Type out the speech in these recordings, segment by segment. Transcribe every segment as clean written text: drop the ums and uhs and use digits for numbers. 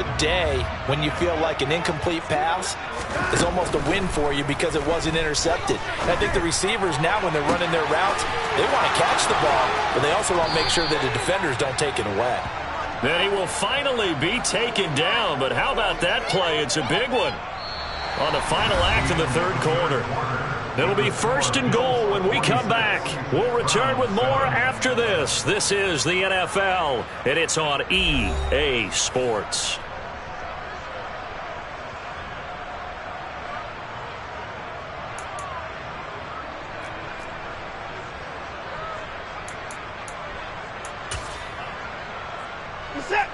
good day when you feel like an incomplete pass is almost a win for you because it wasn't intercepted. And I think the receivers now, when they're running their routes, they want to catch the ball, but they also want to make sure that the defenders don't take it away. Then he will finally be taken down, but how about that play? It's a big one on the final act of the third quarter. It'll be 1st and goal when we come back. We'll return with more after this. This is the NFL, and it's on EA Sports.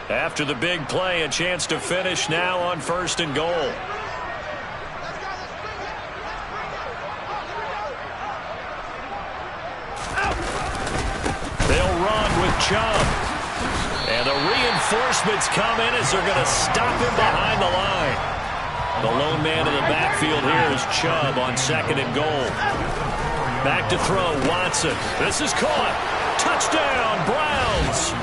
After the big play, a chance to finish now on 1st and goal. They'll run with Chubb. And the reinforcements come in as they're going to stop him behind the line. The lone man in the backfield here is Chubb on 2nd and goal. Back to throw, Watson. This is caught. Touchdown, Browns.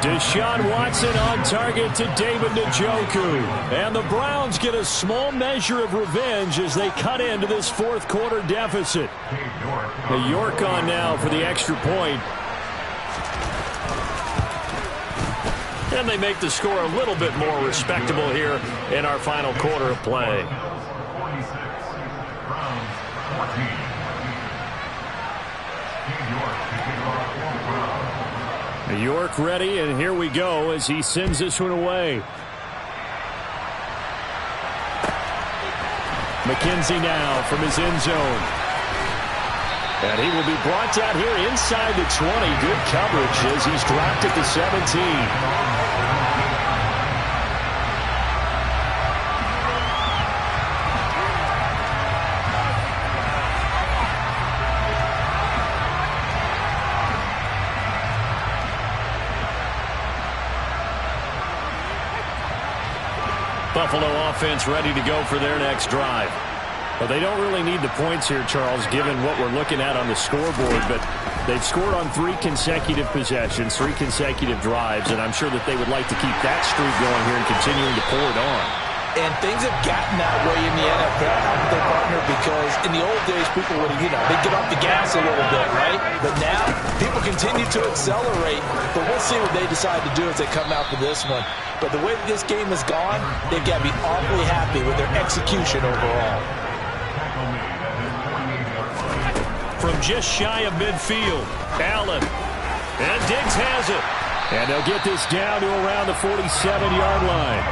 Deshaun Watson on target to David Njoku. And the Browns get a small measure of revenge as they cut into this 4th quarter deficit. York on now for the extra point. And they make the score a little bit more respectable here in our final quarter of play. York ready, and here we go as he sends this one away. McKenzie now from his end zone. And he will be brought down here inside the 20. Good coverage as he's dropped at the 17. Buffalo offense ready to go for their next drive. Well, they don't really need the points here, Charles, given what we're looking at on the scoreboard, but they've scored on 3 consecutive possessions, 3 consecutive drives, and I'm sure that they would like to keep that streak going here and continuing to pour it on. And things have gotten that way in the NFL, haven't they, partner? Because in the old days, people would, they'd get off the gas a little bit, right? But now, people continue to accelerate. But we'll see what they decide to do as they come out for this one. But the way this game has gone, they've got to be awfully happy with their execution overall. From just shy of midfield, Allen. And Diggs has it. And they'll get this down to around the 47-yard line.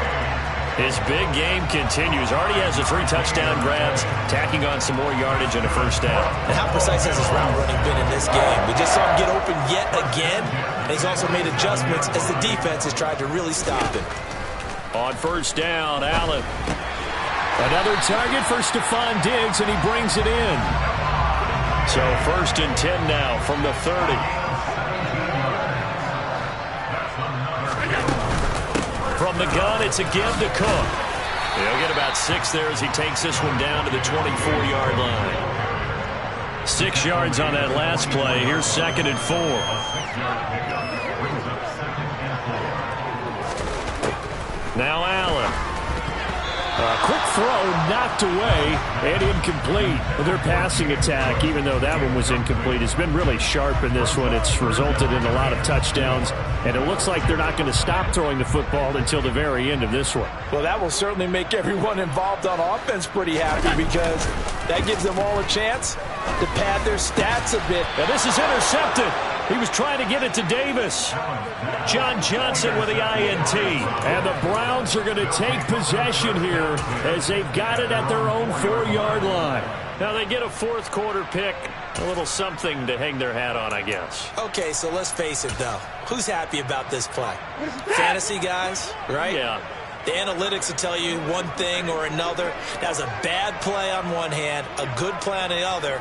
His big game continues. Already has the 3 touchdown grabs, tacking on some more yardage and a 1st down. And how precise has his route running been in this game? We just saw him get open yet again, and he's also made adjustments as the defense has tried to really stop him. On 1st down, Allen. Another target for Stephon Diggs, and he brings it in. So 1st and 10 now from the 30. From the gun, it's a give to Cook. He'll get about 6 there as he takes this one down to the 24-yard line. 6 yards on that last play. Here's 2nd and 4. Now Allen. A quick throw knocked away and incomplete. Their passing attack, even though that one was incomplete, has been really sharp in this one. It's resulted in a lot of touchdowns, and it looks like they're not going to stop throwing the football until the very end of this one. Well, that will certainly make everyone involved on offense pretty happy because that gives them all a chance to pad their stats a bit. Now this is intercepted. He was trying to get it to Davis. John Johnson with the INT. And the Browns are going to take possession here as they've got it at their own 4-yard line. Now they get a 4th quarter pick. A little something to hang their hat on, I guess. Okay, so let's face it, though. Who's happy about this play? Fantasy guys, right? Yeah. The analytics will tell you one thing or another. That's a bad play on one hand, a good play on the other.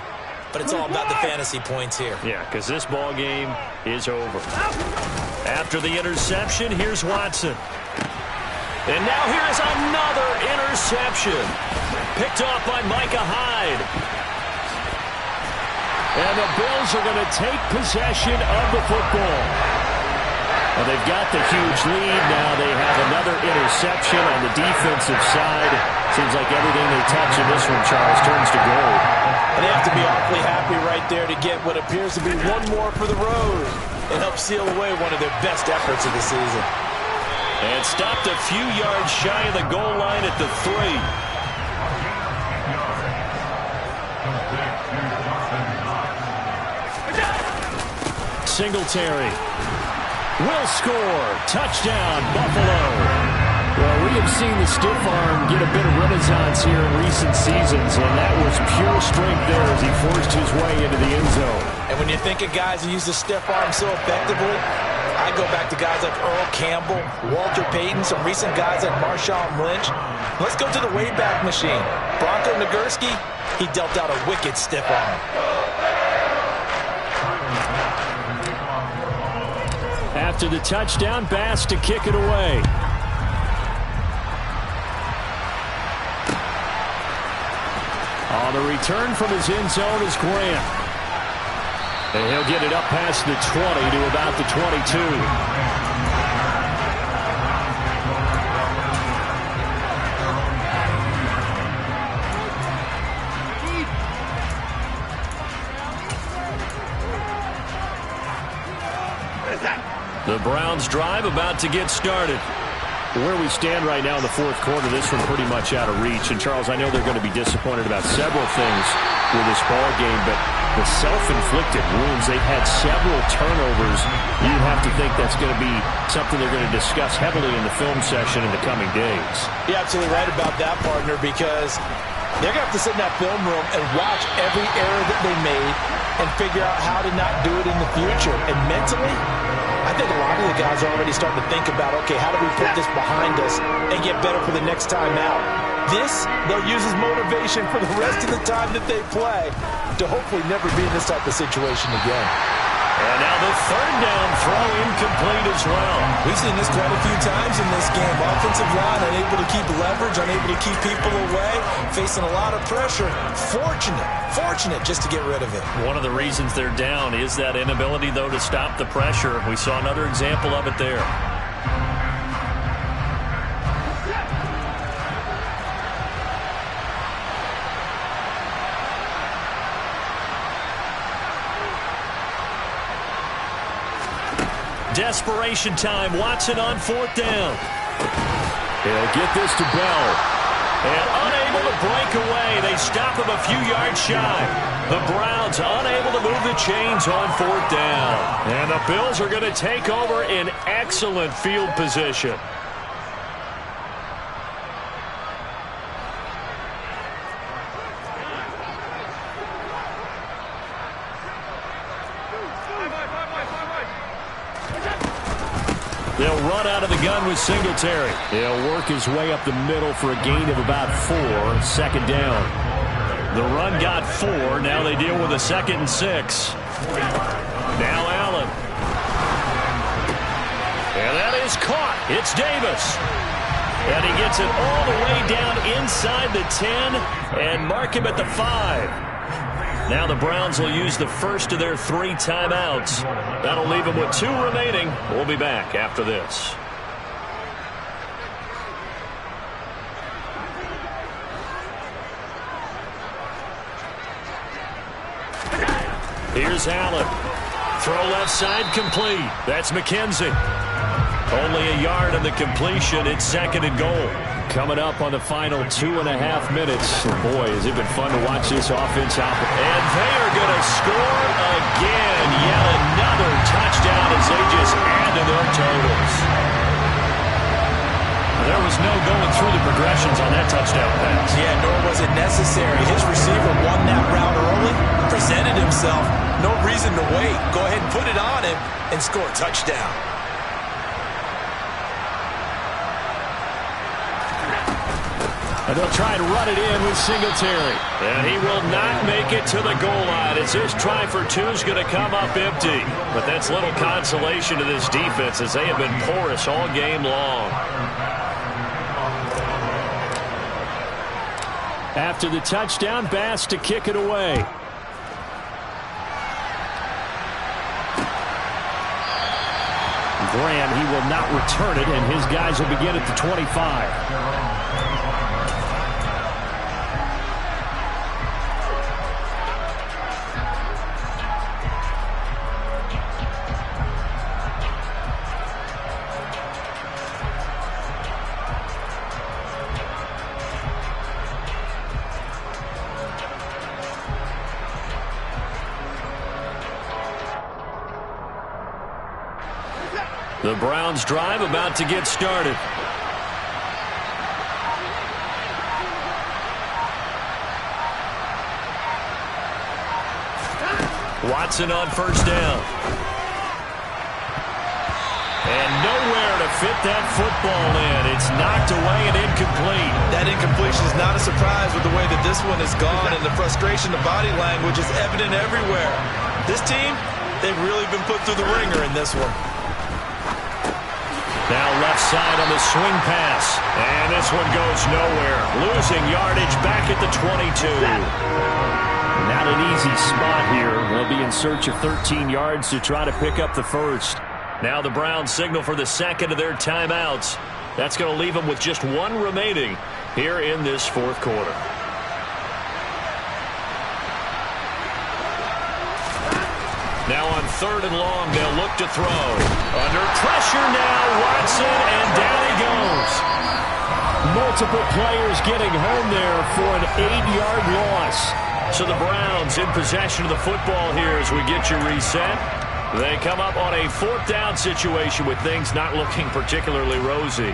But it's all about the fantasy points here. Yeah, because this ball game is over. After the interception, here's Watson. And now here is another interception. Picked off by Micah Hyde. And the Bills are going to take possession of the football. And they've got the huge lead. Now they have another interception on the defensive side. Seems like everything they touch in this one, Charles, turns to gold. And they have to be awfully happy right there to get what appears to be one more for the road and help seal away one of their best efforts of the season. And stopped a few yards shy of the goal line at the 3. Singletary will score. Touchdown, Buffalo. Well, we have seen the stiff arm get a bit of renaissance here in recent seasons, and that was pure strength there as he forced his way into the end zone. And when you think of guys who use the stiff arm so effectively, I go back to guys like Earl Campbell, Walter Payton, some recent guys like Marshawn Lynch. Let's go to the Wayback Machine. Bronco Nagurski, he dealt out a wicked stiff arm. After the touchdown, Bass to kick it away. On the return from his end zone is Grant. And he'll get it up past the 20 to about the 22. The Browns drive about to get started. Where we stand right now in the fourth quarter, this one pretty much out of reach. And, Charles, I know they're going to be disappointed about several things with this ball game, but the self-inflicted wounds, they've had several turnovers. You have to think that's going to be something they're going to discuss heavily in the film session in the coming days. You're absolutely right about that, partner, because they're going to have to sit in that film room and watch every error that they made and figure out how to not do it in the future. And mentally, I think a lot of the guys are already starting to think about, okay, how do we put this behind us and get better for the next time out? This, they'll use as motivation for the rest of the time that they play to hopefully never be in this type of situation again. And now the third down throw incomplete as well. We've seen this quite a few times in this game. Offensive line unable to keep leverage, unable to keep people away, facing a lot of pressure. Fortunate just to get rid of it. One of the reasons they're down is that inability, though, to stop the pressure. We saw another example of it there. Desperation time. Watson on fourth down. He'll get this to Bell. And unable to break away. They stop him a few yards shy. The Browns unable to move the chains on fourth down. And the Bills are going to take over in excellent field position. They'll run out of the gun with Singletary. He'll work his way up the middle for a gain of about 4. Second down. The run got 4. Now they deal with a 2nd and 6. Now Allen. And that is caught. It's Davis. And he gets it all the way down inside the 10 and mark him at the 5. Now the Browns will use the first of their 3 timeouts. That'll leave them with 2 remaining. We'll be back after this. Here's Allen. Throw left side complete. That's McKenzie. Only a yard on the completion. It's 2nd and goal. Coming up on the final 2.5 minutes. Boy, has it been fun to watch this offense out. And they are going to score again. Yet another touchdown as they just add to their totals. There was no going through the progressions on that touchdown pass. Yeah, nor was it necessary. His receiver won that route early, presented himself. No reason to wait. Go ahead and put it on him and score a touchdown. And they'll try and run it in with Singletary. And he will not make it to the goal line as this try for 2 is going to come up empty. But that's little consolation to this defense as they have been porous all game long. After the touchdown, Bass to kick it away. Graham. He will not return it, and his guys will begin at the 25. The Browns drive about to get started. Watson on first down. And nowhere to fit that football in. It's knocked away and incomplete. That incompletion is not a surprise with the way that this one has gone, and the frustration of body language is evident everywhere. This team, they've really been put through the ringer in this one. Now left side on the swing pass. And this one goes nowhere. Losing yardage back at the 22. Not an easy spot here. They'll be in search of 13 yards to try to pick up the first. Now the Browns signal for the second of their timeouts. That's going to leave them with just one remaining here in this fourth quarter. Now on third and long, they'll look to throw. Under pressure now, Watson, and down he goes. Multiple players getting home there for an 8-yard loss. So the Browns in possession of the football here as we get you reset. They come up on a fourth down situation with things not looking particularly rosy.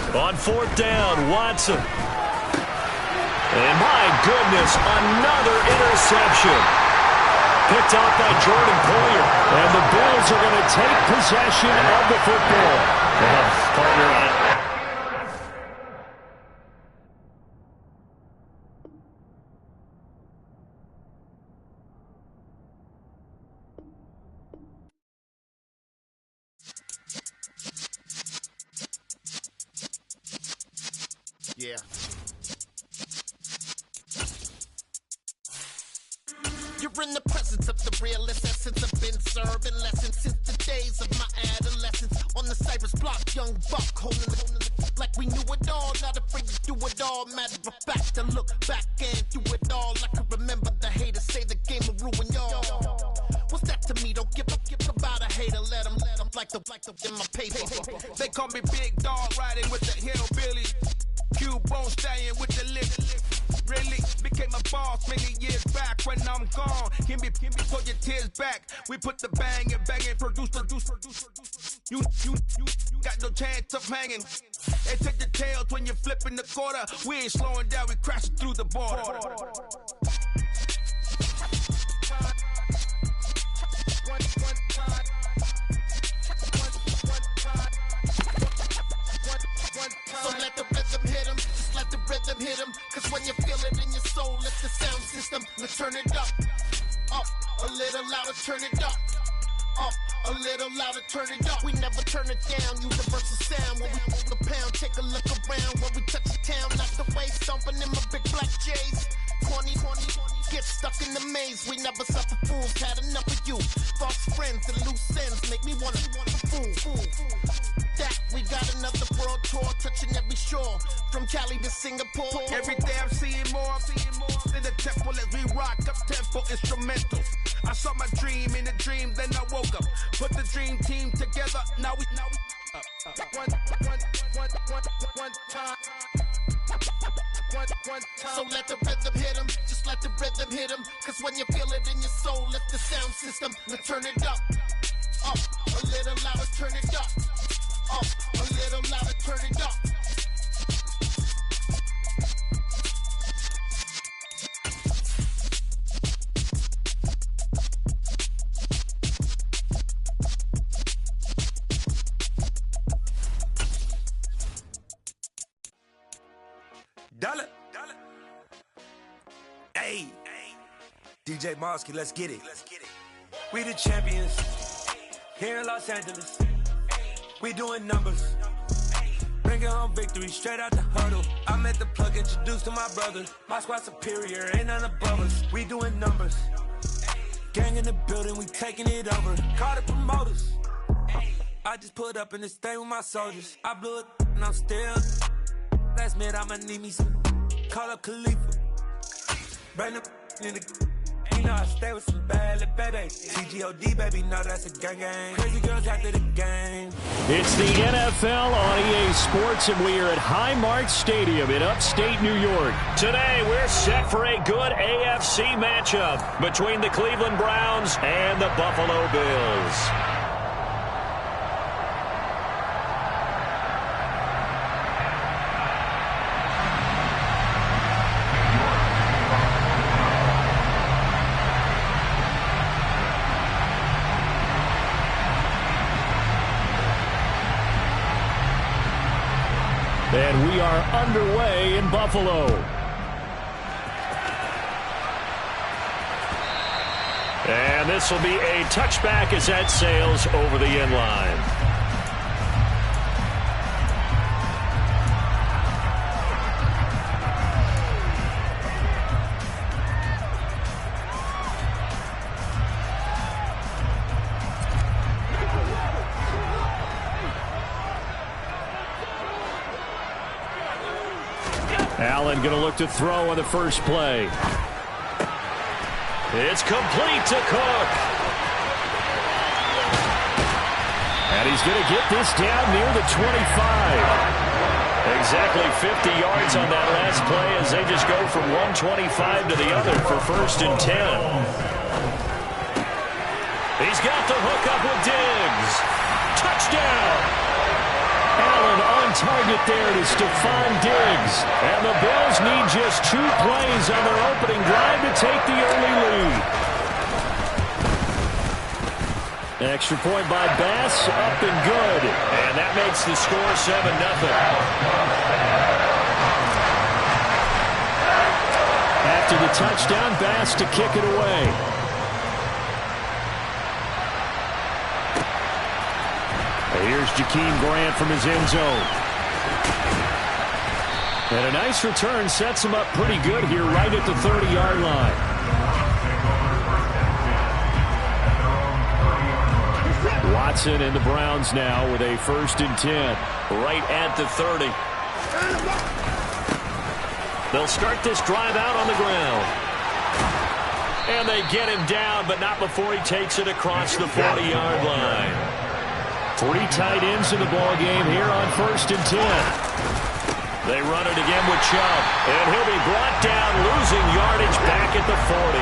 On fourth down, Watson. And my goodness, another interception. Picked off by Jordan Poyer. And the Bills are going to take possession of the football. Partner, yeah. You're in the presence of the realest essence. I've been serving lessons since the days of my adolescence. On the Cypress block, young buck holding the like we knew it all. Not afraid to do it all. Matter of fact, to look back and do it all. I can remember the haters say the game will ruin y'all. What's that to me? Don't give about a hater. Let them like the in my paper. They call me Big Dog, riding with the hillbillies. Q-Bone staying with the lip. Really became a boss many years back. When I'm gone, give me pull your tears back. We put the bang and produce. You got no chance of hanging. They take the tails when you're flipping the quarter. We ain't slowing down, we crashing through the border. So let the rhythm hit him, just let the rhythm hit him. Cause when you feel it in your soul, let the sound system, let's turn it up. Up, a little louder, turn it up. Up, a little louder, turn it up. We never turn it down, universal sound. When we move the pound, take a look around. When we touch the town, knock the way, stomping in my big black J's. 20, get stuck in the maze. We never suffer fools, had enough of you. False friends and loose ends make me wanna fool. That we got another world tour, touching every shore, from Cali to Singapore. Every day I'm seeing more in the temple as we rock up tempo instrumentals. I saw my dream in a dream, then I woke up. Put the dream team together, now we one time. So let the rhythm hit him, just let the rhythm hit him. Cause when you feel it in your soul, let the sound system, let's turn it up. Up, a little louder, turn it up. Up, a little louder, turn it up. Dollar. Hey, DJ Mosky, let's get it. We the champions here in Los Angeles. We doing numbers. Bring Bringing home victory straight out the huddle. I'm at the plug, introduced to my brothers. My squad superior, ain't none above us. We doing numbers. Gang in the building, we taking it over. Call the promoters. I just put up in this thing with my soldiers. I blew it and I'm still. Last minute I'ma need me some. Call up Khalifa. Bring the in the. You know I stay with some bad little baby. TGOD, baby, know that's a gang gang. Crazy girls after the game. It's the NFL on EA Sports, and we are at Highmark Stadium in upstate New York. Today, we're set for a good AFC matchup between the Cleveland Browns and the Buffalo Bills. And we are underway in Buffalo. And this will be a touchback as that sails over the end line. Allen going to look to throw on the first play. It's complete to Cook. And he's going to get this down near the 25. Exactly 50 yards on that last play as they just go from 125 to the other for 1st and 10. He's got the hook up with Diggs. Touchdown! Allen on target there to Stephon Diggs. And the Bills need just 2 plays on their opening drive to take the early lead. Extra point by Bass, up and good. And that makes the score 7-0. After the touchdown, Bass to kick it away. Here's Jakeem Grant from his end zone. And a nice return sets him up pretty good here right at the 30-yard line. Watson and the Browns now with a 1st and 10. Right at the 30. They'll start this drive out on the ground. And they get him down, but not before he takes it across the 40-yard line. 3 tight ends in the ball game here on 1st and 10. They run it again with Chubb, and he'll be brought down, losing yardage back at the 40.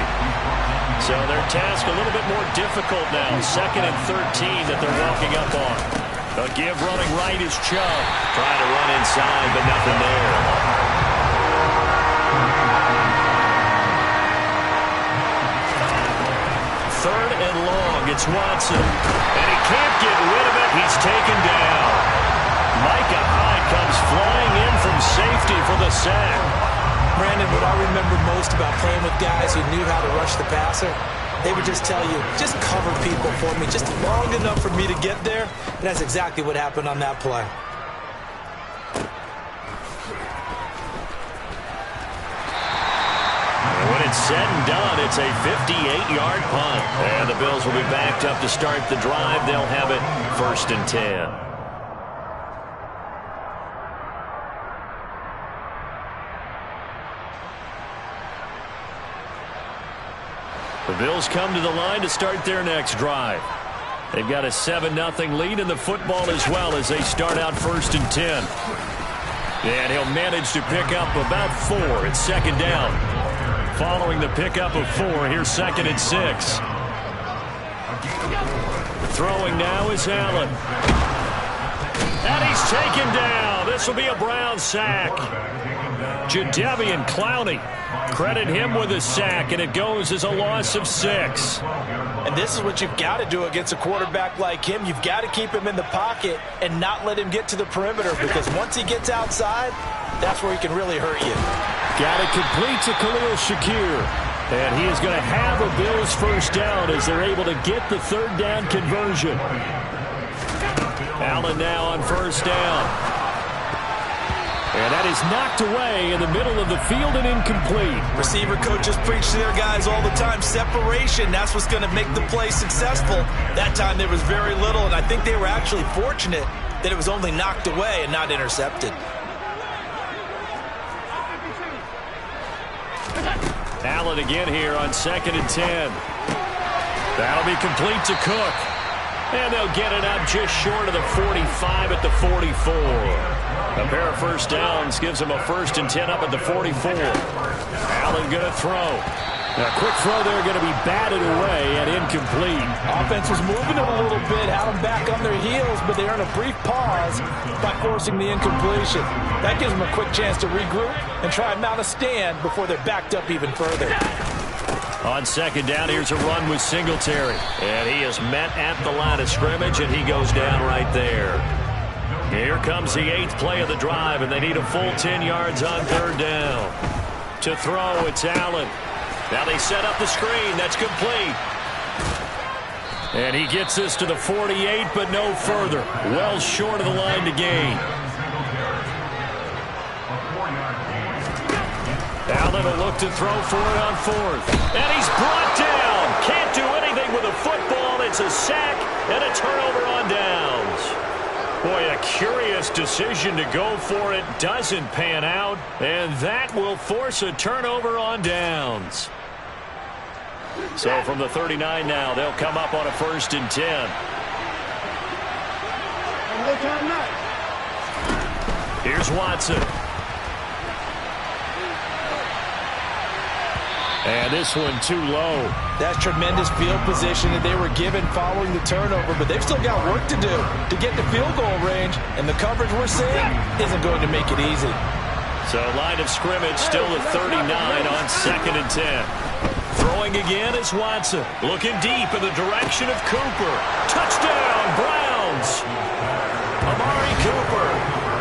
So their task a little bit more difficult now. 2nd and 13 that they're walking up on. A give running right is Chubb. Trying to run inside, but nothing there. 3rd and long. It's Watson. And he can't get rid of it. He's taken down. Micah Hyde comes flying in from safety for the sack. Brandon, what I remember most about playing with guys who knew how to rush the passer, they would just tell you, just cover people for me, just long enough for me to get there. And that's exactly what happened on that play. When it's said and done, it's a 58-yard punt. And the Bills will be backed up to start the drive. They'll have it 1st and 10. The Bills come to the line to start their next drive. They've got a 7-0 lead in the football as well as they start out 1st and 10. And he'll manage to pick up about 4. It's 2nd down. Following the pickup of 4, here's 2nd and 6. Throwing now is Allen. And he's taken down. This will be a Brown sack. Jadeveon Clowney. Credit him with a sack, and it goes as a loss of 6. And this is what you've got to do against a quarterback like him. You've got to keep him in the pocket and not let him get to the perimeter, because once he gets outside, that's where he can really hurt you. Got it complete to Khalil Shakir. And he is going to have a Bills 1st down as they're able to get the 3rd down conversion. Allen now on 1st down. And that is knocked away in the middle of the field and incomplete. Receiver coaches preach to their guys all the time. Separation, that's what's going to make the play successful. That time there was very little, and I think they were actually fortunate that it was only knocked away and not intercepted. Allen again here on 2nd and 10. That'll be complete to Cook. And they'll get it up just short of the 45 at the 44. A pair of first downs gives them a 1st and 10 up at the 44. Allen going to throw. A quick throw there going to be batted away and incomplete. Offense was moving them a little bit, had them back on their heels, but they earned a brief pause by forcing the incompletion. That gives them a quick chance to regroup and try and mount a stand before they're backed up even further. On 2nd down, here's a run with Singletary. And he is met at the line of scrimmage, and he goes down right there. Here comes the 8th play of the drive, and they need a full 10 yards on 3rd down. To throw, it's Allen. Now they set up the screen. That's complete. And he gets this to the 48, but no further. Well short of the line to gain. Allen will look to throw for it on 4th. And he's brought down. Can't do anything with a football. It's a sack and a turnover on downs. Boy, a curious decision to go for it. Doesn't pan out. And that will force a turnover on downs. So from the 39 now, they'll come up on a 1st and 10. Here's Watson. And this one too low. That's tremendous field position that they were given following the turnover, but they've still got work to do to get the field goal range, and the coverage we're seeing isn't going to make it easy. So line of scrimmage still at 39 on 2nd and 10. Throwing again is Watson. Looking deep in the direction of Cooper. Touchdown, Browns! Amari Cooper,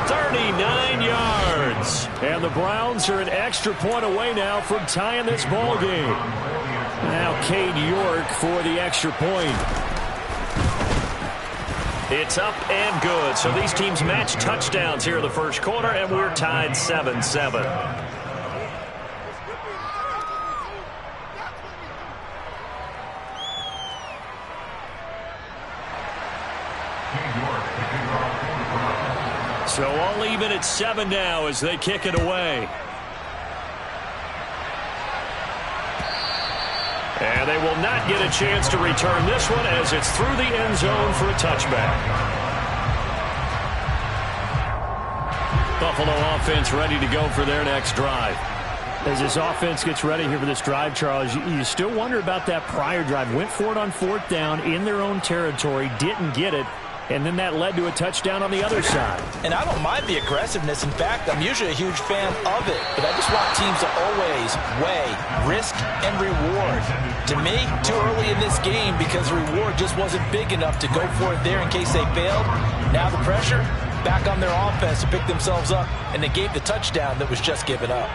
39 yards. And the Browns are an extra point away now from tying this ball game. Now Cade York for the extra point. It's up and good. So these teams match touchdowns here in the first quarter, and we're tied 7-7. So all even at 7 now as they kick it away. And they will not get a chance to return this one as it's through the end zone for a touchback. Buffalo offense ready to go for their next drive. As this offense gets ready here for this drive, Charles, you still wonder about that prior drive. Went for it on 4th down in their own territory, didn't get it. And then that led to a touchdown on the other side. And I don't mind the aggressiveness. In fact, I'm usually a huge fan of it. But I just want teams to always weigh risk and reward. To me, too early in this game because the reward just wasn't big enough to go for it there in case they failed. Now the pressure back on their offense to pick themselves up, and they gave the touchdown that was just given up.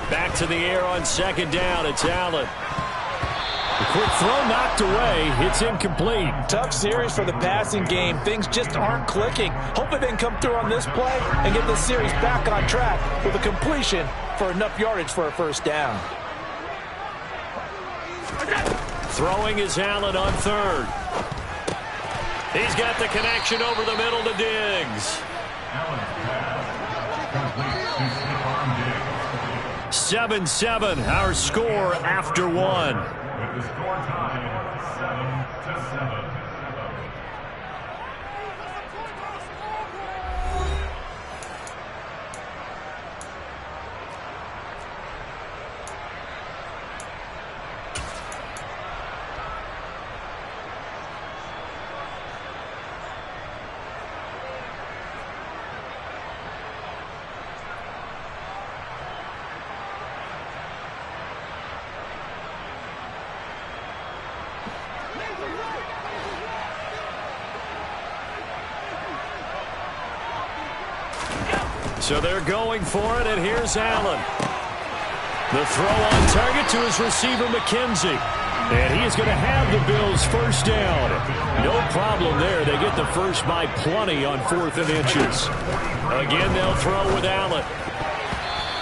Back to the air on 2nd down. It's Allen. The quick throw knocked away. It's incomplete. Tough series for the passing game. Things just aren't clicking. Hopefully they can come through on this play and get this series back on track with a completion for enough yardage for a 1st down. Throwing is Allen on 3rd. He's got the connection over the middle to Diggs. 7-7, our score after 1. With the score tied 7-7. So they're going for it, and here's Allen. The throw on target to his receiver, McKenzie. And he is going to have the Bills first down. No problem there. They get the first by plenty on 4th and inches. Again, they'll throw with Allen.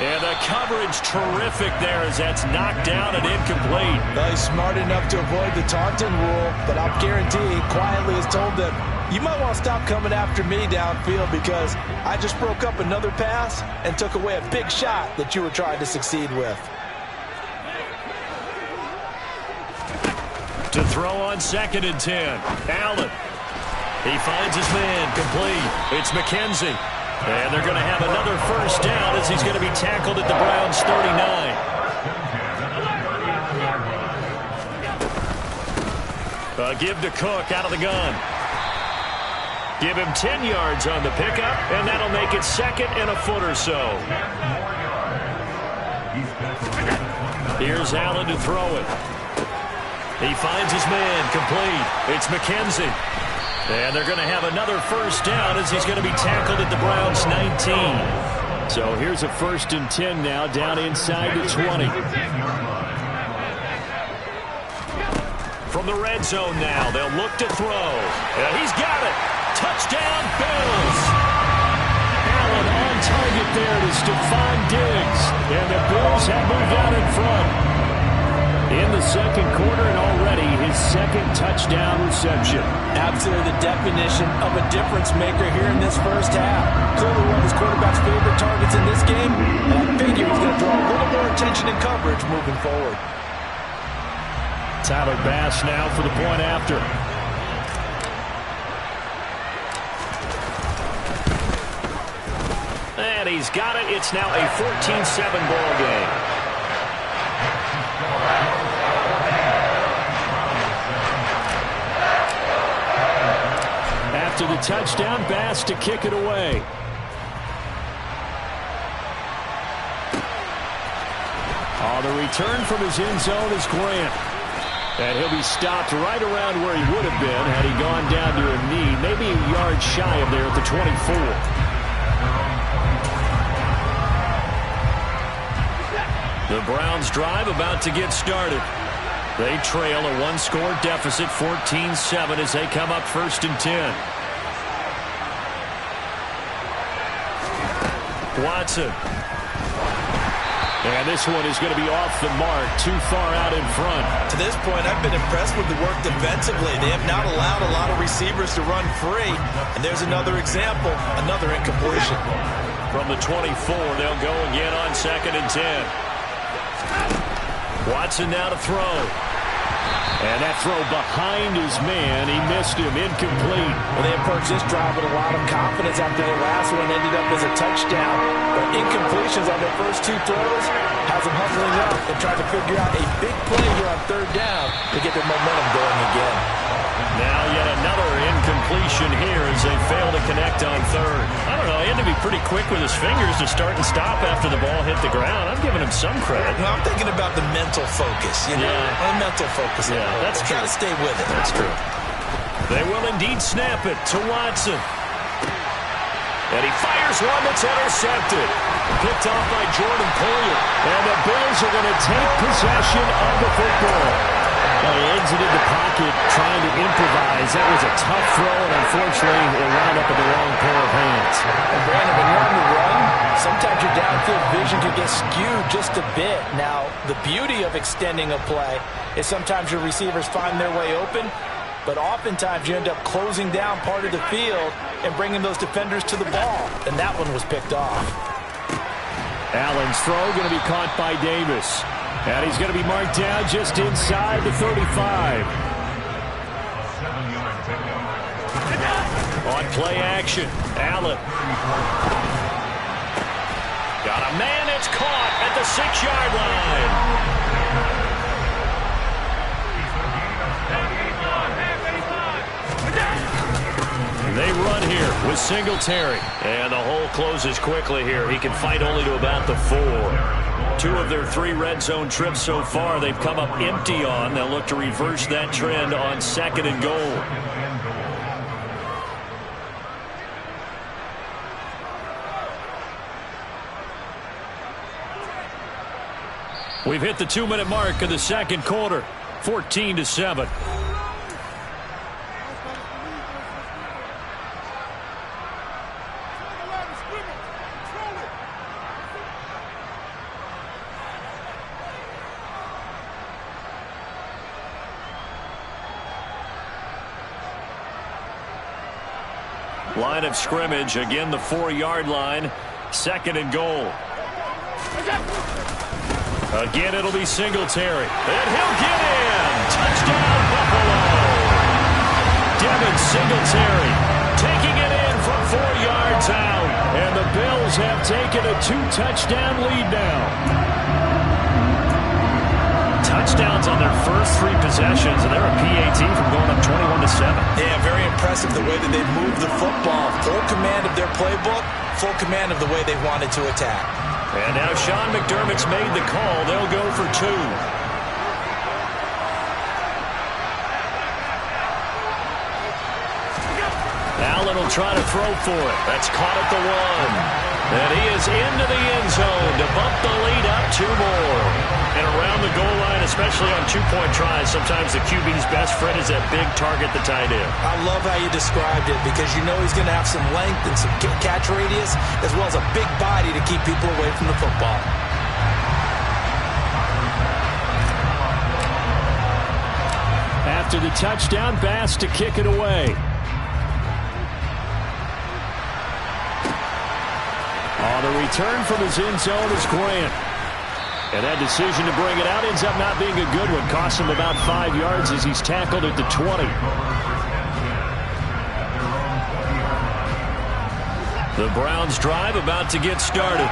And the coverage terrific there as that's knocked down and incomplete. Well, he's smart enough to avoid the taunting rule, but I'll guarantee he quietly has told them, you might want to stop coming after me downfield because I just broke up another pass and took away a big shot that you were trying to succeed with. To throw on 2nd and 10. Allen. He finds his man complete. It's McKenzie. And they're going to have another first down as he's going to be tackled at the Browns' 39. Give to Cook out of the gun. Give him 10 yards on the pickup, and that'll make it 2nd and a foot or so. Here's Allen to throw it. He finds his man complete. It's McKenzie. And they're going to have another first down as he's going to be tackled at the Browns' 19. So here's a 1st and 10 now, down inside the 20. From the red zone now, they'll look to throw. And he's got it. Touchdown, Bills. Allen on target there to Stephon Diggs. And the Bills have moved out in front. In the 2nd quarter and already his 2nd touchdown reception. Absolutely the definition of a difference maker here in this first half. Clearly one of his quarterback's favorite targets in this game. And I figure he's going to draw a little more attention and coverage moving forward. Tyler Bass now for the point after. And he's got it. It's now a 14-7 ball game. After the touchdown, Bass to kick it away. On the return from his end zone is Grant. And he'll be stopped right around where he would have been had he gone down to a knee, maybe a yard shy of there at the 24. The Browns drive about to get started. They trail a one-score deficit, 14-7, as they come up 1st and 10. Watson. And this one is going to be off the mark, too far out in front. To this point, I've been impressed with the work defensively. They have not allowed a lot of receivers to run free. And there's another example, another incompletion. From the 24, they'll go again on 2nd and 10. Watson now to throw. And that throw behind his man, he missed him, incomplete. Well, they approached this drive with a lot of confidence after the last one ended up as a touchdown. But incompletions on their first 2 throws has them huddling up and trying to figure out a big play here on 3rd down to get their momentum going again. Now yet another incompletion here as they fail to connect on 3rd. I don't know, he had to be pretty quick with his fingers to start and stop after the ball hit the ground. I'm giving him some credit. No, I'm thinking about the mental focus. You know, the mental focus. Yeah, that's true. Got to stay with it. That's true. They will indeed snap it to Watson. And he fires one that's intercepted. Picked off by Jordan Poyer. And the Bills are going to take possession of the football. Well, he exited the pocket trying to improvise. That was a tough throw, and unfortunately, it wound up in the wrong pair of hands. And Brandon, when you're on the run, sometimes your downfield vision can get skewed just a bit. Now, the beauty of extending a play is sometimes your receivers find their way open, but oftentimes you end up closing down part of the field and bringing those defenders to the ball. And that one was picked off. Allen's throw going to be caught by Davis. And he's going to be marked down just inside the 35. On play action, Allen. Got a man that's caught at the 6-yard line. They run here with Singletary. And the hole closes quickly here. He can fight only to about the 4. 2 of their 3 red zone trips so far, they've come up empty on. They'll look to reverse that trend on 2nd and goal. We've hit the 2-minute mark of the 2nd quarter. 14-7. Line of scrimmage, again the 4-yard line, 2nd and goal. Again, it'll be Singletary, and he'll get in. Touchdown, Buffalo. Devin Singletary taking it in from 4 yards out, and the Bills have taken a 2-touchdown lead now. Touchdowns on their first 3 possessions, and they're a PAT from going up 21-7. Yeah, very impressive the way that they moved the football. Full command of their playbook, full command of the way they wanted to attack. And now Sean McDermott's made the call. They'll go for 2. Allen will try to throw for it. That's caught at the 1. And he is into the end zone to bump the lead up 2 more. And around the goal line, especially on 2-point tries, sometimes the QB's best friend is that big target, the tight end. I love how you described it because you know he's going to have some length and some catch radius as well as a big body to keep people away from the football. After the touchdown, Bass to kick it away. On the return from his end zone is Grant. And that decision to bring it out ends up not being a good one. Costs him about 5 yards as he's tackled at the 20. The Browns drive about to get started.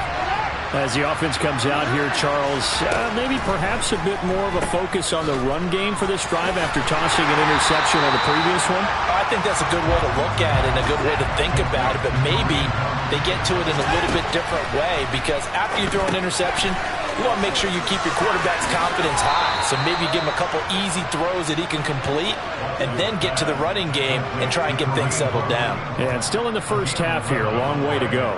As the offense comes out here, Charles, maybe perhaps a bit more of a focus on the run game for this drive after tossing an interception on the previous one? I think that's a good way to look at it and a good way to think about it, but maybe they get to it in a little bit different way because after you throw an interception, you want to make sure you keep your quarterback's confidence high. So maybe you give him a couple easy throws that he can complete and then get to the running game and try and get things settled down. And still in the first half here, a long way to go.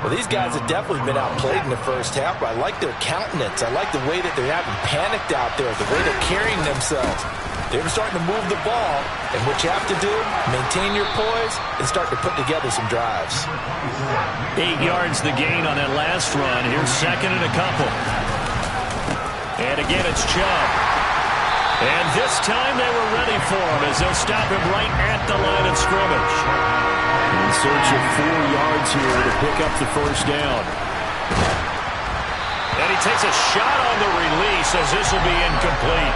Well, these guys have definitely been outplayed in the first half, but I like their countenance. I like the way that they haven't panicked out there, the way they're carrying themselves. They're starting to move the ball, and what you have to do, maintain your poise and start to put together some drives. 8 yards the gain on that last run. Here's 2nd and a couple. And again, it's Chubb. And this time they were ready for him as they'll stop him right at the line of scrimmage. In search of 4 yards here to pick up the first down. And he takes a shot on the release as this will be incomplete.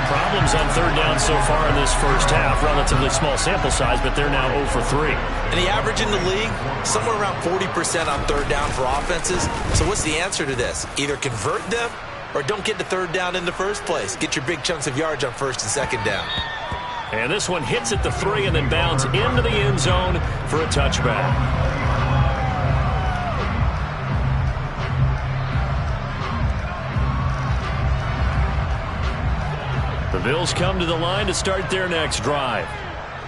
Problems on 3rd down so far in this first half. Relatively small sample size, but they're now 0 for 3. And the average in the league, somewhere around 40% on 3rd down for offenses. So what's the answer to this? Either convert them or don't get to 3rd down in the first place. Get your big chunks of yards on 1st and 2nd down. And this one hits at the 3 and then bounds into the end zone for a touchback. The Bills come to the line to start their next drive.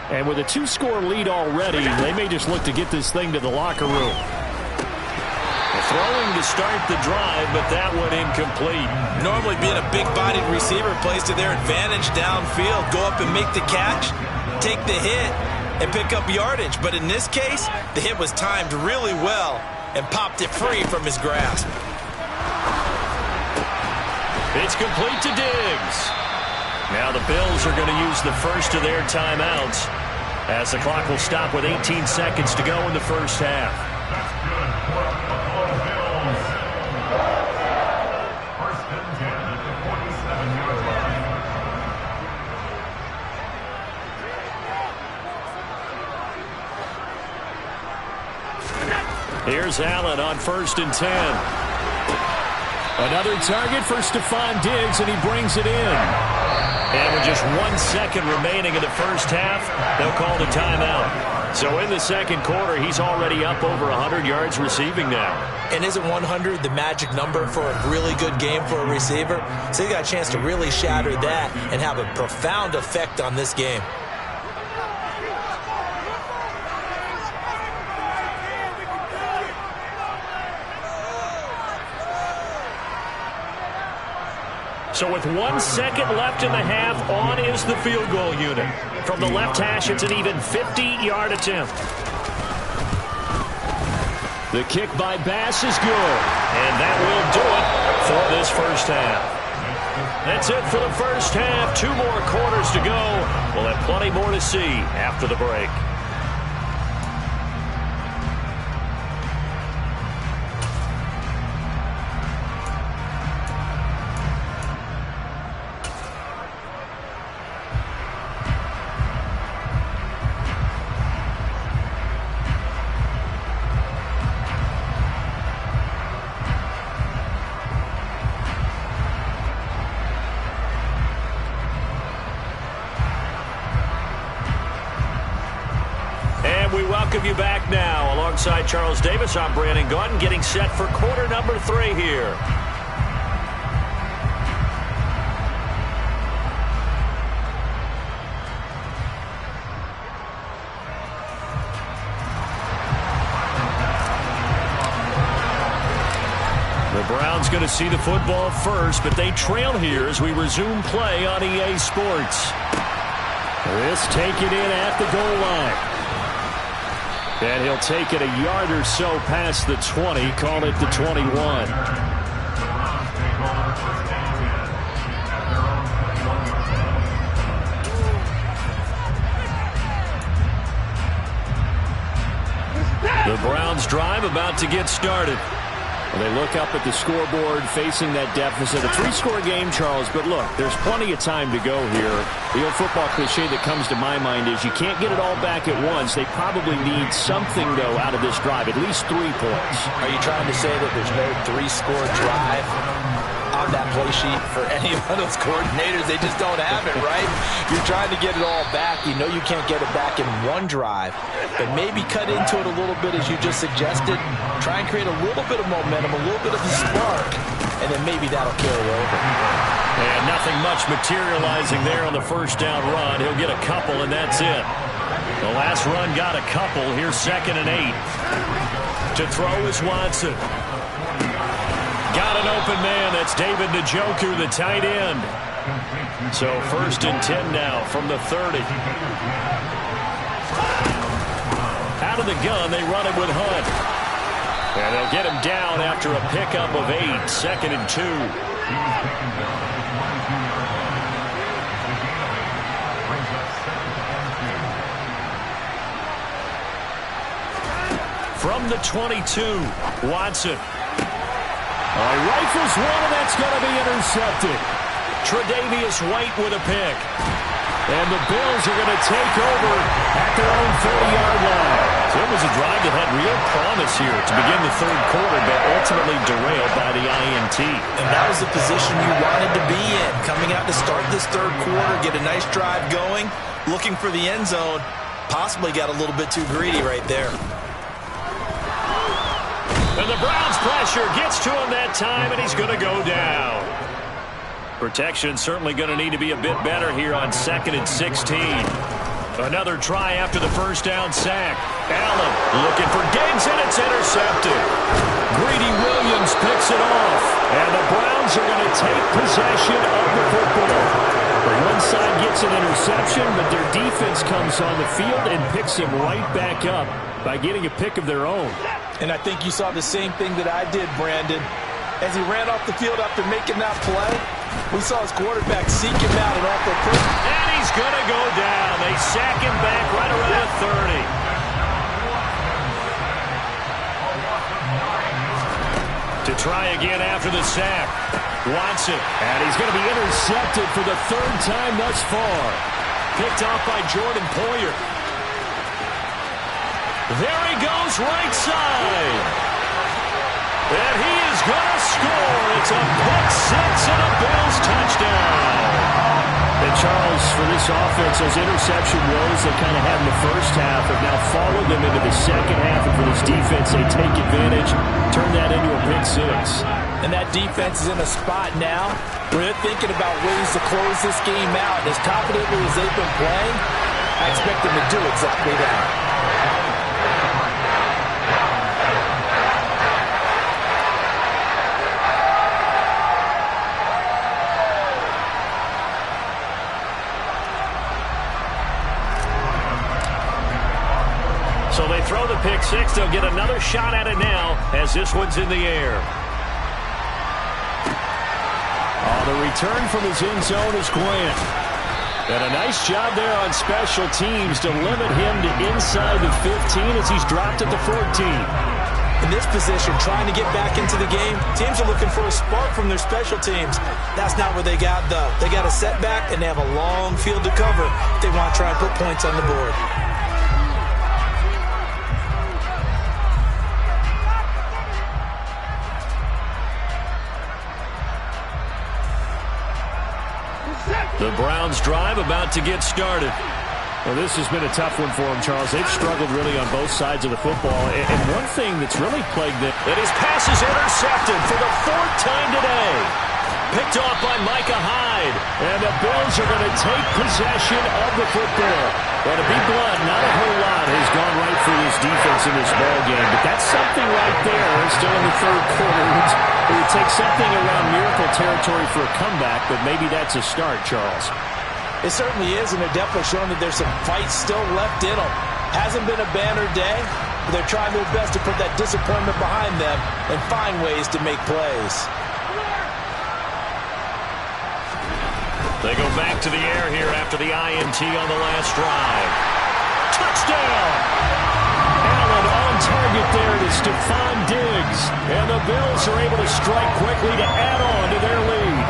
And with a 2-score lead already, they may just look to get this thing to the locker room. Throwing to start the drive, but that one incomplete. Normally being a big-bodied receiver plays to their advantage downfield. Go up and make the catch, take the hit, and pick up yardage. But in this case, the hit was timed really well and popped it free from his grasp. It's complete to Diggs. Now the Bills are going to use the first of their timeouts as the clock will stop with 18 seconds to go in the first half. That's good for Buffalo Bills. 1st and 10 at the 47-yard line. Here's Allen on 1st and 10. Another target for Stephon Diggs, and he brings it in. And with just 1 second remaining in the first half, they'll call the timeout. So in the second quarter, he's already up over 100 yards receiving now. And isn't 100 the magic number for a really good game for a receiver? So you got a chance to really shatter that and have a profound effect on this game. So with 1 second left in the half, on is the field goal unit. From the left hash, it's an even 50-yard attempt. The kick by Bass is good. And that will do it for this first half. That's it for the first half. 2 more quarters to go. We'll have plenty more to see after the break. You back now alongside Charles Davis. I'm Brandon Gaudin, getting set for quarter number 3 here. The Browns going to see the football first, but they trail here as we resume play on EA Sports. This taken in at the goal line. And he'll take it a yard or so past the 20, call it the 21. The Browns drive about to get started. They look up at the scoreboard facing that deficit. A 3-score game, Charles, but look, there's plenty of time to go here. The old football cliche that comes to my mind is you can't get it all back at once. They probably need something, though, out of this drive, at least 3 points. Are you trying to say that there's no 3-score drive on that play sheet for any of those coordinators? They just don't have it, right? You're trying to get it all back. You know you can't get it back in one drive, but maybe cut into it a little bit as you just suggested. Try and create a little bit of momentum, a little bit of a spark, and then maybe that'll carry over. And nothing much materializing there on the first down run. He'll get a couple, and that's it. The last run got a couple. Here's 2nd and 8. To throw is Watson. Got an open man. That's David Njoku, the tight end. So 1st and 10 now from the 30. Out of the gun, they run it with Hunt. And they'll get him down after a pickup of 8. 2nd and 2. From the 22, Watson. Rifles one, and that's going to be intercepted. Tre'Davious White with a pick. And the Bills are going to take over at their own 30-yard line. So it was a drive that had real promise here to begin the 3rd quarter, but ultimately derailed by the INT. And that was the position you wanted to be in. Coming out to start this 3rd quarter, get a nice drive going, looking for the end zone. Possibly got a little bit too greedy right there. And the Browns pressure gets to him that time, and he's going to go down. Protection certainly going to need to be a bit better here on 2nd and 16. Another try after the first down sack. Allen looking for Diggs, and it's intercepted. Greedy Williams picks it off, and the Browns are going to take possession of the football. One side gets an interception, but their defense comes on the field and picks him right back up by getting a pick of their own. And I think you saw the same thing that I did, Brandon. As he ran off the field after making that play, we saw his quarterback seek him out and offer a push. And he's going to go down. They sack him back right around the 30. To try again after the sack. Watson. And he's going to be intercepted for the 3rd time thus far. Picked off by Jordan Poyer. There he goes, right side. And he is going to score. It's a pick 6 and a Bills touchdown. And Charles, for this offense, those interception woes they kind of had in the first half have now followed them into the second half. And for this defense, they take advantage, turn that into a pick 6. And that defense is in a spot now where they're thinking about ways to close this game out. As confidently as they've been playing, I expect them to do exactly that. 6. They'll get another shot at it now as this one's in the air. The return from his end zone is Grant. And a nice job there on special teams to limit him to inside the 15 as he's dropped at the 14. In this position, trying to get back into the game, teams are looking for a spark from their special teams. That's not what they got, though. They got a setback, and they have a long field to cover if they want to try and put points on the board. The Browns drive about to get started. Well, this has been a tough one for them, Charles. They've struggled really on both sides of the football. And one thing that's really plagued them. And his pass is intercepted for the 4th time today. Picked off by Micah Hyde. And the Bills are going to take possession of the football. And to be blunt, not a whole lot has gone right for this defense in this ball game. But that's something right there. Still in the 3rd quarter. It would take something around miracle territory for a comeback, but maybe that's a start, Charles. It certainly is, and they're definitely showing that there's some fight still left in them. Hasn't been a banner day, but they're trying their best to put that disappointment behind them and find ways to make plays. They go back to the air here after the INT on the last drive. Touchdown! Allen on target there to Stephon Diggs. And the Bills are able to strike quickly to add on to their lead.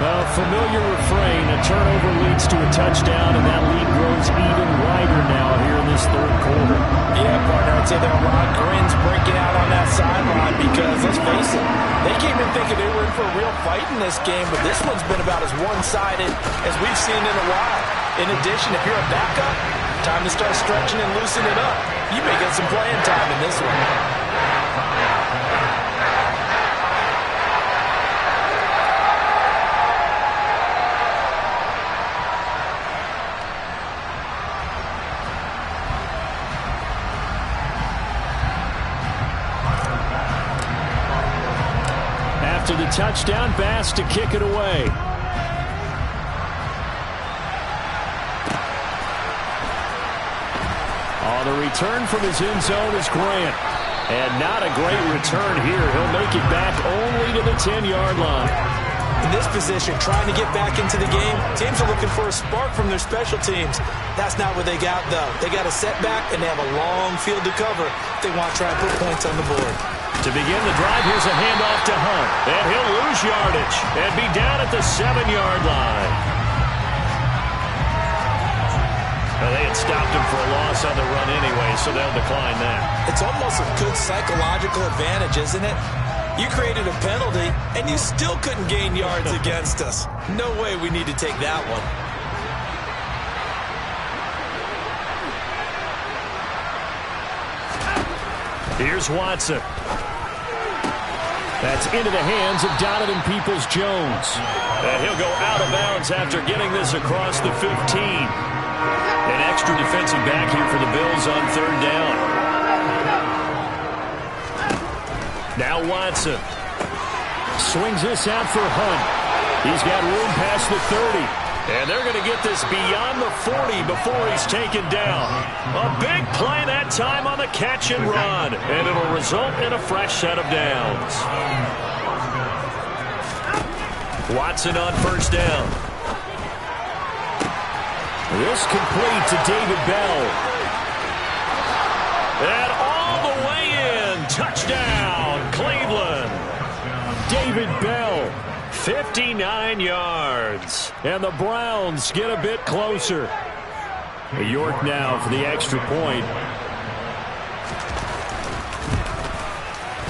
A familiar refrain, a turnover leads to a touchdown, and that lead grows even wider now here in this 3rd quarter. Yeah, partner, I'd say there are a lot of grins breaking out on that sideline because, let's face it, they came in thinking they were in for a real fight in this game, but this one's been about as one-sided as we've seen in a while. In addition, if you're a backup, time to start stretching and loosening it up. You may get some playing time in this one. After the touchdown, Bass to kick it away. On the return from his end zone is Grant. And not a great return here. He'll make it back only to the 10-yard line. In this position, trying to get back into the game, teams are looking for a spark from their special teams. That's not what they got, though. They got a setback, and they have a long field to cover if they want to try and put points on the board. To begin the drive, here's a handoff to Hunt. And he'll lose yardage and be down at the 7-yard line. Well, they had stopped him for a loss on the run anyway, so they'll decline that. It's almost a good psychological advantage, isn't it? You created a penalty, and you still couldn't gain yards against us. No way we need to take that one. Here's Watson. That's into the hands of Donovan Peoples-Jones. And he'll go out of bounds after getting this across the 15. An extra defensive back here for the Bills on 3rd down. Now Watson. Swings this out for Hunt. He's got room past the 30. And they're going to get this beyond the 40 before he's taken down. A big play that time on the catch and run. And it'll result in a fresh set of downs. Watson on 1st down. This complete to David Bell. And all the way in. Touchdown, Cleveland. David Bell. 59 yards. And the Browns get a bit closer. York now for the extra point.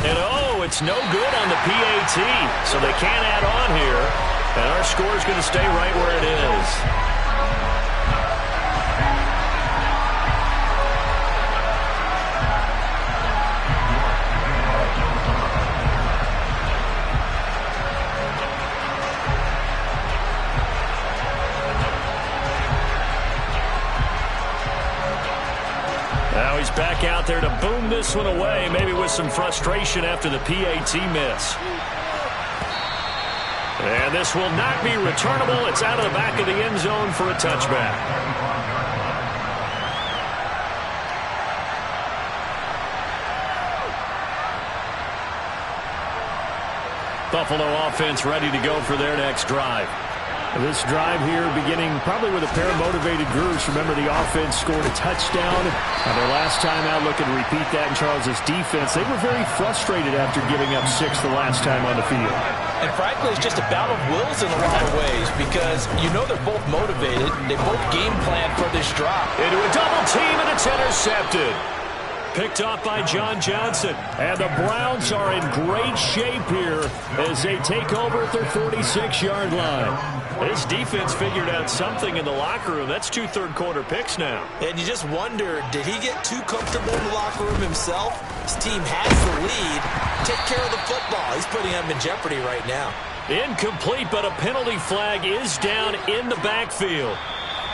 And oh, it's no good on the PAT. So they can't add on here. And our score is going to stay right where it is. Now he's back out there to boom this one away, maybe with some frustration after the PAT miss. And this will not be returnable. It's out of the back of the end zone for a touchback. Buffalo offense ready to go for their next drive. This drive here beginning probably with a pair of motivated groups. Remember, the offense scored a touchdown on their last time out. Looking to repeat that in Charles' defense. They were very frustrated after giving up 6 the last time on the field. And frankly, it's just a battle of wills in a lot of ways because you know they're both motivated. They both game plan for this drop. Into a double team, and it's intercepted. Picked off by John Johnson. And the Browns are in great shape here as they take over at their 46-yard line. This defense figured out something in the locker room. That's 2 third-quarter picks now. And you just wonder, did he get too comfortable in the locker room himself? His team has the lead. Take care of the football. He's putting them in jeopardy right now. Incomplete, but a penalty flag is down in the backfield.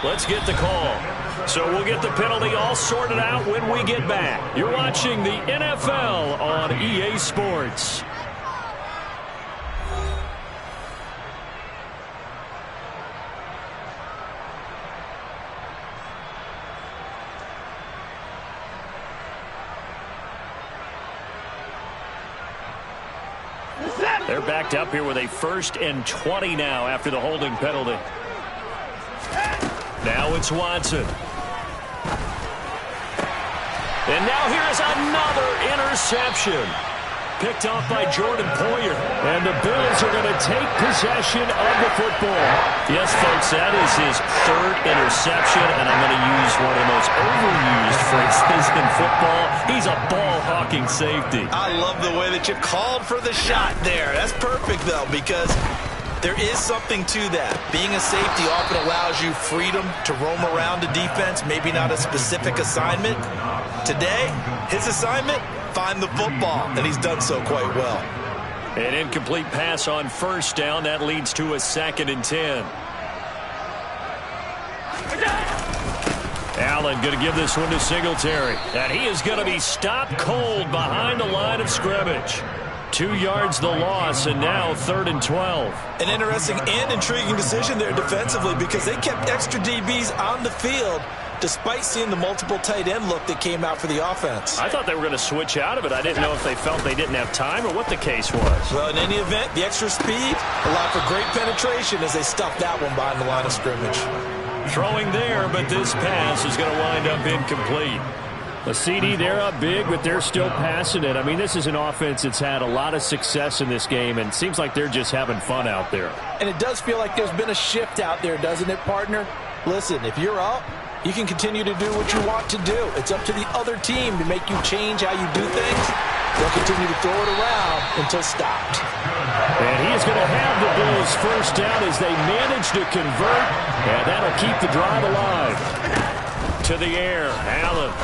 Let's get the call. So we'll get the penalty all sorted out when we get back. You're watching the NFL on EA Sports. They're backed up here with a 1st and 20 now after the holding penalty. Now it's Watson. And now here is another interception. Picked off by Jordan Poyer. And the Bills are going to take possession of the football. Yes, folks, that is his 3rd interception, and I'm going to use one of the most overused phrases in football. He's a ball-hawking safety. I love the way that you called for the shot there. That's perfect, though, because there is something to that. Being a safety often allows you freedom to roam around the defense, maybe not a specific assignment. Today, his assignment, find the football, and he's done so quite well. An incomplete pass on 1st down. That leads to a 2nd and 10. Allen going to give this one to Singletary. And he is going to be stopped cold behind the line of scrimmage. 2 yards the loss, and now 3rd and 12. An interesting and intriguing decision there defensively because they kept extra DBs on the field despite seeing the multiple tight end look that came out for the offense. I thought they were going to switch out of it. I didn't know if they felt they didn't have time or what the case was. Well, in any event, the extra speed allowed for great penetration as they stuffed that one behind the line of scrimmage. Throwing there, but this pass is going to wind up incomplete. A CD, they're up big, but they're still passing it. I mean, this is an offense that's had a lot of success in this game, and it seems like they're just having fun out there. And it does feel like there's been a shift out there, doesn't it, partner? Listen, if you're up, you can continue to do what you want to do. It's up to the other team to make you change how you do things. They'll continue to throw it around until stopped. And he is going to have the Bills 1st down as they manage to convert, and that'll keep the drive alive. To the air, Allen.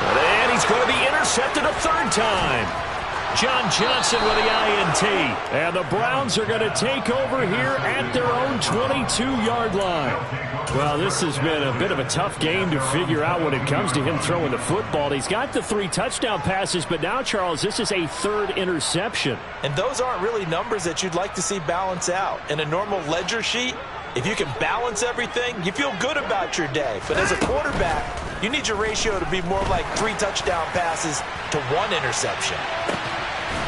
And he's going to be intercepted a 3rd time. John Johnson with the INT. And the Browns are going to take over here at their own 22-yard line. Well, this has been a bit of a tough game to figure out when it comes to him throwing the football. He's got the 3 touchdown passes, but now, Charles, this is a 3rd interception. And those aren't really numbers that you'd like to see balance out. In a normal ledger sheet, if you can balance everything, you feel good about your day. But as a quarterback, you need your ratio to be more like 3 touchdown passes to 1 interception.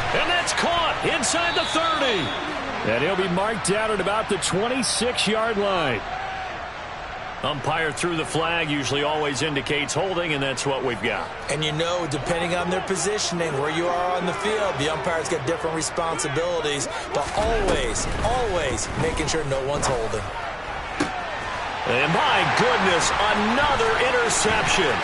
And that's caught inside the 30. And he'll be marked down at about the 26-yard line. Umpire threw the flag, usually always indicates holding, and that's what we've got. And you know, depending on their positioning, where you are on the field, the umpires get different responsibilities, but always making sure no one's holding. And my goodness, another interception.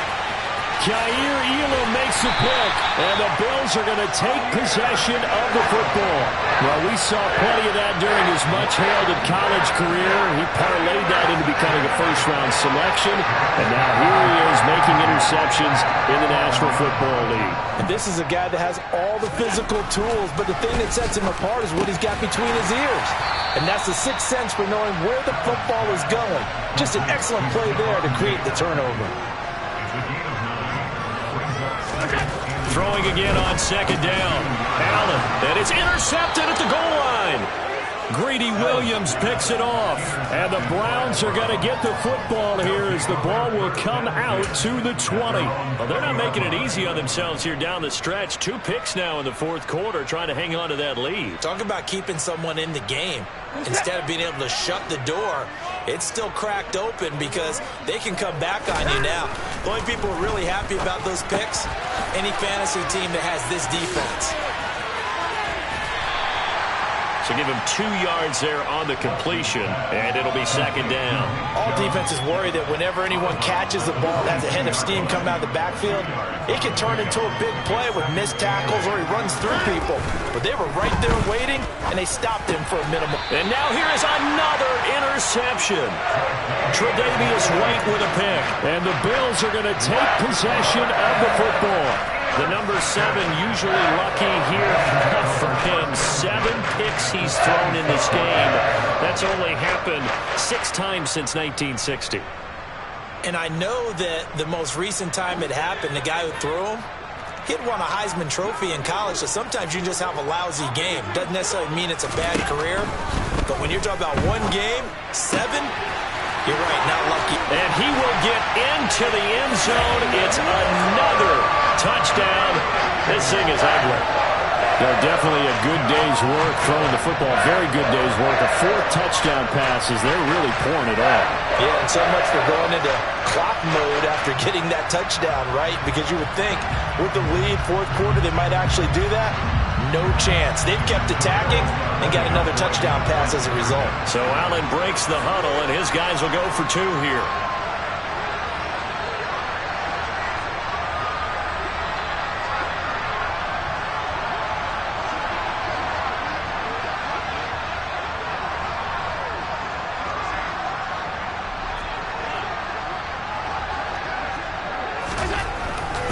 Kaiir Elam makes the pick, and the Bills are going to take possession of the football. Well, we saw plenty of that during his much-hailed college career. He parlayed that into becoming a first-round selection, and now here he is making interceptions in the National Football League. And this is a guy that has all the physical tools, but the thing that sets him apart is what he's got between his ears. And that's the sixth sense for knowing where the football is going. Just an excellent play there to create the turnover. Throwing again on 2nd down. Allen, and it's intercepted at the goal line. Greedy Williams picks it off. And the Browns are going to get the football here as the ball will come out to the 20. Well, they're not making it easy on themselves here down the stretch. 2 picks now in the fourth quarter trying to hang on to that lead. Talk about keeping someone in the game. Instead of being able to shut the door, it's still cracked open because they can come back on you now. The only people who are really happy about those picks, any fantasy team that has this defense. So give him 2 yards there on the completion, and it'll be second down. All defenses worry that whenever anyone catches the ball, has a head of steam come out of the backfield, it can turn into a big play with missed tackles or he runs through people. But they were right there waiting, and they stopped him for a minimum. And now here is another interception. Tre'Davious White with a pick. And the Bills are going to take possession of the football. The number 7 usually lucky here. Not for him. 7 picks he's thrown in this game. That's only happened 6 times since 1960. And I know that the most recent time it happened, the guy who threw him, he'd won a Heisman Trophy in college, so sometimes you just have a lousy game. Doesn't necessarily mean it's a bad career, but when you're talking about 1 game, 7, you're right, not lucky. And he will get into the end zone. It's another touchdown. This thing is ugly. They're definitely a good day's work throwing the football. Very good day's work. A 4th touchdown passes. They're really pouring it on. Yeah, and so much for going into clock mode after getting that touchdown, right? Because you would think with the lead, 4th quarter, they might actually do that. No chance. They've kept attacking and got another touchdown pass as a result. So Allen breaks the huddle, and his guys will go for 2 here.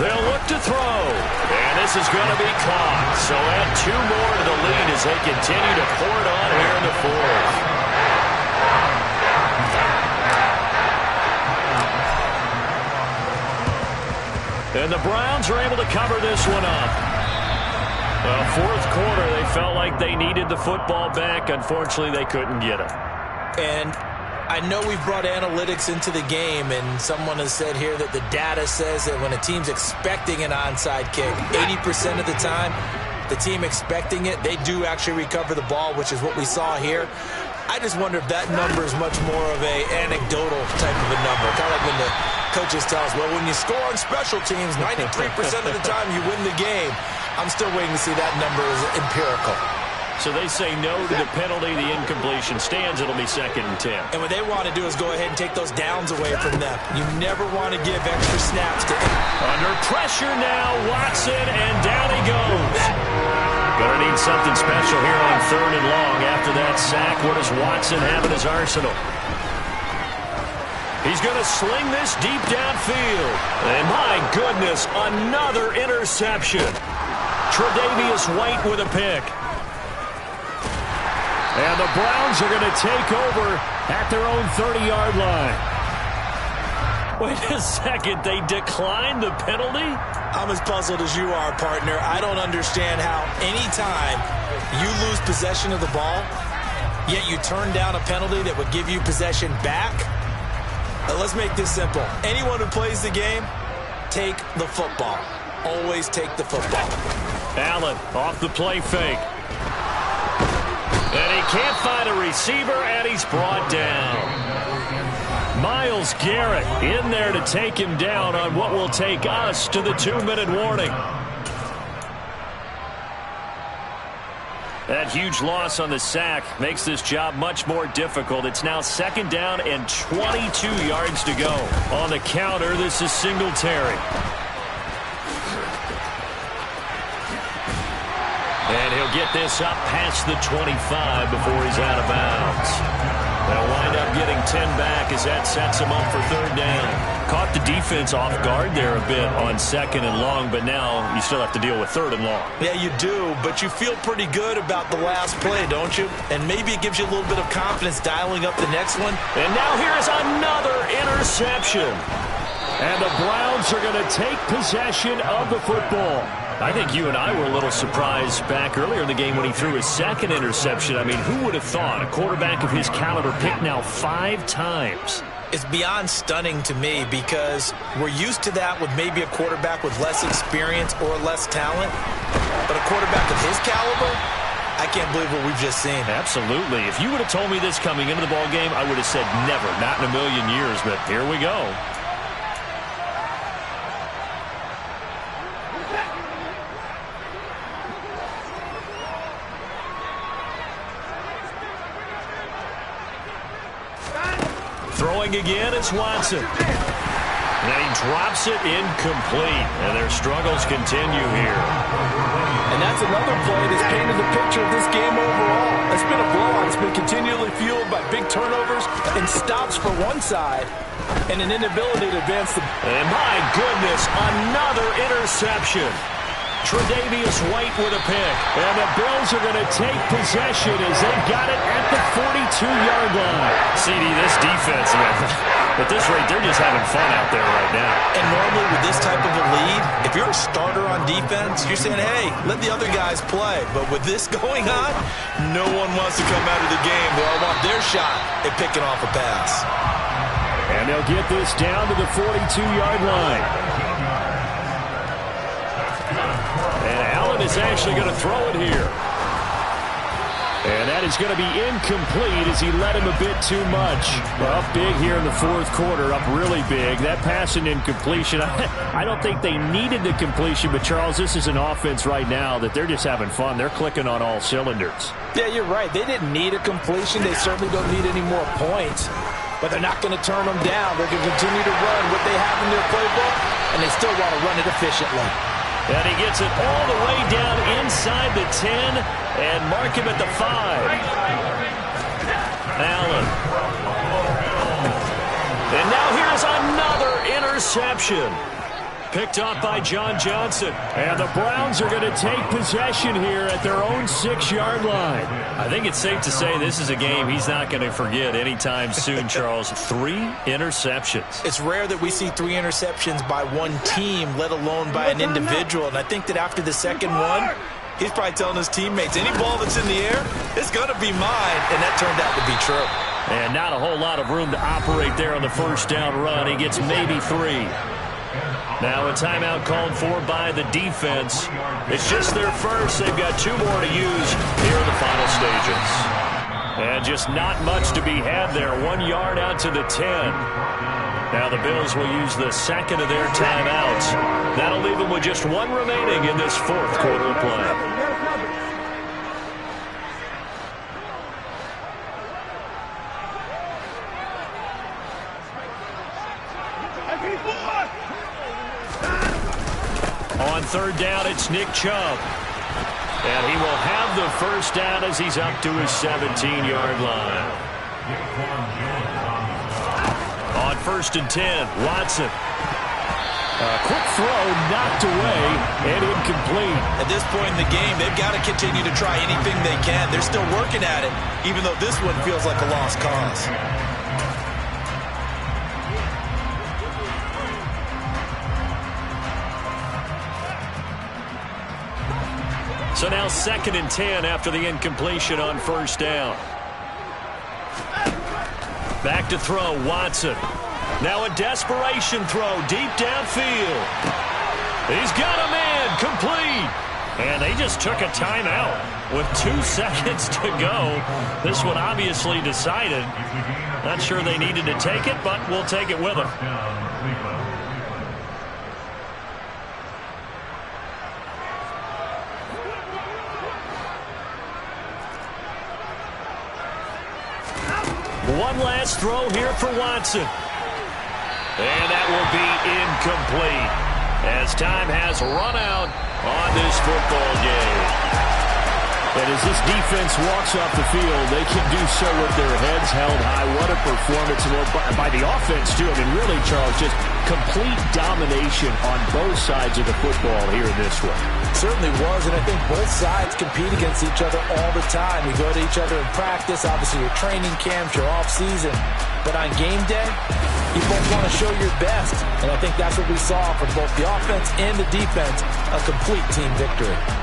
They'll look to throw, and this is going to be caught. So add 2 more to the lead as they continue to pour it on here in the 4th. And the Browns are able to cover this one up. Well, 4th quarter, they felt like they needed the football back. Unfortunately, they couldn't get it. And I know we've brought analytics into the game, and someone has said here that the data says that when a team's expecting an onside kick, 80% of the time, the team expecting it, they do actually recover the ball, which is what we saw here. I just wonder if that number is much more of a anecdotal type of a number. Kind of like when the coaches tell us, well, when you score on special teams, 93% of the time you win the game. I'm still waiting to see that number is empirical. So they say no to the penalty. The incompletion stands. It'll be 2nd and 10. And what they want to do is go ahead and take those downs away from them. You never want to give extra snaps to him. Under pressure now, Watson, and down he goes. Gonna need something special here on 3rd and long. After that sack, what does Watson have in his arsenal? He's going to sling this deep downfield. And my goodness, another interception. Tre'Davious White with a pick. And the Browns are going to take over at their own 30-yard line. Wait a second. They declined the penalty? I'm as puzzled as you are, partner. I don't understand how anytime you lose possession of the ball, yet you turn down a penalty that would give you possession back. Let's make this simple. Anyone who plays the game, take the football. Always take the football. Allen off the play fake. And he can't find a receiver, and he's brought down. Myles Garrett in there to take him down on what will take us to the 2-minute warning. That huge loss on the sack makes this job much more difficult. It's now 2nd down and 22 yards to go. On the counter, this is Singletary. And he'll get this up past the 25 before he's out of bounds. They'll wind up getting 10 back as that sets him up for 3rd down. Caught the defense off guard there a bit on 2nd and long, but now you still have to deal with 3rd and long. Yeah, you do, but you feel pretty good about the last play, don't you? And maybe it gives you a little bit of confidence dialing up the next one. And now here's another interception. And the Browns are going to take possession of the football. I think you and I were a little surprised back earlier in the game when he threw his second interception. I mean, who would have thought a quarterback of his caliber picked now 5 times? It's beyond stunning to me because we're used to that with maybe a quarterback with less experience or less talent. But a quarterback of his caliber, I can't believe what we've just seen. Absolutely. If you would have told me this coming into the ball game, I would have said never, not in a million years. But here we go. Throwing again, it's Watson. And he drops it incomplete. And their struggles continue here. And that's another play that's painted the picture of this game overall. It's been a blowout. It's been continually fueled by big turnovers and stops for one side and an inability to advance the... And my goodness, another interception. Tre'Davious White with a pick. And the Bills are going to take possession as they've got it at the 42-yard line. CD, this defense, man, at this rate, they're just having fun out there right now. And normally with this type of a lead, if you're a starter on defense, you're saying, hey, let the other guys play. But with this going on, no one wants to come out of the game. They all want their shot at picking off a pass. And they'll get this down to the 42-yard line. And Allen is actually going to throw it here. And that is going to be incomplete as he led him a bit too much. Up big here in the fourth quarter, up really big. That pass and incompletion, I don't think they needed the completion, but Charles, this is an offense right now that they're just having fun. They're clicking on all cylinders. Yeah, you're right. They didn't need a completion. They certainly don't need any more points. But they're not going to turn them down. They're going to continue to run what they have in their playbook, and they still want to run it efficiently. And he gets it all the way down inside the 10 and mark him at the 5. Allen. And now here's another interception. Picked up by John Johnson. And the Browns are going to take possession here at their own 6-yard line. I think it's safe to say this is a game he's not going to forget anytime soon, Charles. 3 interceptions. It's rare that we see 3 interceptions by one team, let alone by an individual. And I think that after the second one, he's probably telling his teammates, any ball that's in the air, it's going to be mine. And that turned out to be true. And not a whole lot of room to operate there on the first down run. He gets maybe 3. Now a timeout called for by the defense. It's just their first. They've got 2 more to use here in the final stages. And just not much to be had there. 1 yard out to the 10. Now the Bills will use the second of their timeouts. That'll leave them with just 1 remaining in this fourth quarter of play. On third down, it's Nick Chubb. And he will have the first down as he's up to his 17-yard line. On first and 10, Watson. A quick throw knocked away and incomplete. At this point in the game, they've got to continue to try anything they can. They're still working at it, even though this one feels like a lost cause. So now second and 10 after the incompletion on first down. Back to throw, Watson. Now a desperation throw deep downfield. He's got a man, complete. And they just took a timeout with 2 seconds to go. This one obviously decided. Not sure they needed to take it, but we'll take it with them. One last throw here for Watson. And that will be incomplete as time has run out on this football game. And as this defense walks off the field, they can do so with their heads held high. What a performance by the offense, too. I mean, really, Charles, just complete domination on both sides of the football here in this one. Certainly was, and I think both sides compete against each other all the time. We go to each other in practice, obviously your training camps, your off season. But on game day, You both want to show your best, and I think that's what we saw from both the offense and the defense, a complete team victory.